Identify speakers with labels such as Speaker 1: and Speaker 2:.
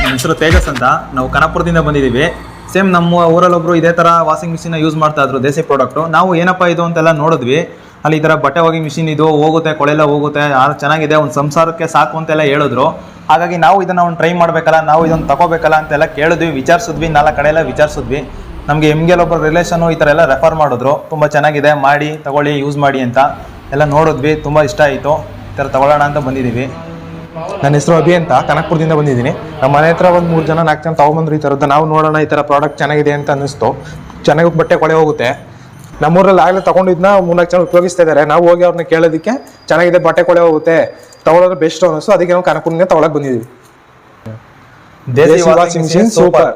Speaker 1: ನನ್ನ ಹೆಸರು ತೇಜಸ್ ಅಂತ. ನಾವು ಕನಕಪುರದಿಂದ ಬಂದಿದ್ದೀವಿ. ಸೇಮ್ ನಮ್ಮ ಊರಲ್ಲೊಬ್ರು ಇದೇ ಥರ ವಾಷಿಂಗ್ ಮಿಷಿನ್ನ ಯೂಸ್ ಮಾಡ್ತಾ ಇದ್ರು, ದೇಸಿ ಪ್ರಾಡಕ್ಟು. ನಾವು ಏನಪ್ಪ ಇದು ಅಂತೆಲ್ಲ ನೋಡಿದ್ವಿ. ಅಲ್ಲಿ ಈ ಥರ ಬಟ್ಟೆ ಒಗಿ ಮಿಷಿನ್ ಇದು ಹೋಗುತ್ತೆ, ಕೊಳೆಲ್ಲ ಹೋಗುತ್ತೆ, ಚೆನ್ನಾಗಿದೆ, ಒಂದು ಸಂಸಾರಕ್ಕೆ ಸಾಕು ಅಂತೆಲ್ಲ ಹೇಳಿದ್ರು. ಹಾಗಾಗಿ ನಾವು ಇದನ್ನು ಒಂದು ಟ್ರೈ ಮಾಡಬೇಕಲ್ಲ, ನಾವು ಇದನ್ನು ತಗೋಬೇಕಲ್ಲ ಅಂತೆಲ್ಲ ಕೇಳಿದ್ವಿ, ವಿಚಾರಿಸಿದ್ವಿ, 4 ಕಡೆ ಎಲ್ಲ ವಿಚಾರಿಸಿದ್ವಿ. ನಮಗೆ ಒಬ್ಬರು ರಿಲೇಷನು ಈ ಥರ ಎಲ್ಲ ರೆಫರ್ ಮಾಡಿದ್ರು, ತುಂಬ ಚೆನ್ನಾಗಿದೆ, ಮಾಡಿ ತಗೊಳ್ಳಿ, ಯೂಸ್ ಮಾಡಿ ಅಂತ ಎಲ್ಲ ನೋಡಿದ್ವಿ. ತುಂಬ ಇಷ್ಟ ಆಯಿತು, ಈ ಥರ ತಗೊಳ್ಳೋಣ ಅಂತ ಬಂದಿದ್ದೀವಿ.
Speaker 2: ನನ್ನ ಹೆಸರು ಅಭಿ ಅಂತ, ಕನಕಪುರದಿಂದ ಬಂದಿದ್ದೀನಿ. ನಮ್ಮ ಮನೆ ಹತ್ರ ಒಂದು 3 ಜನ 4 ಜನ ತೊಗೊಂಬಂದ್ರು ಈ ಥರದ್ದು. ನಾವು ನೋಡೋಣ, ಈ ಥರ ಪ್ರಾಡಕ್ಟ್ ಚೆನ್ನಾಗಿದೆ ಅಂತ ಅನ್ನಿಸ್ತು. ಚೆನ್ನಾಗಿ ಬಟ್ಟೆ ಕೊಳೆ ಹೋಗುತ್ತೆ. ನಮ್ಮೂರಲ್ಲಿ ಆಗಲೇ ತೊಗೊಂಡಿದ್ನ 3-4 ಜನ ಉಪಯೋಗಿಸ್ತಾ ಇದ್ದಾರೆ. ನಾವು ಹೋಗಿ ಅವ್ರನ್ನ ಕೇಳೋದಕ್ಕೆ ಚೆನ್ನಾಗಿದೆ, ಬಟ್ಟೆ ಕೊಳೆ ಹೋಗುತ್ತೆ, ತಗೊಳ್ಳೋದು ಬೆಸ್ಟ್ ಅನ್ನಿಸ್ತು. ಅದಕ್ಕೆ ನಾವು ಕನಕಪುರದಿಂದ ತೊಗೊಳಕ್ಕೆ ಬಂದಿದ್ದೀವಿ.
Speaker 1: ದೇಸಿ ವಾಷಿಂಗ್ ಮಿಷಿನ್ ಸೂಪರ್.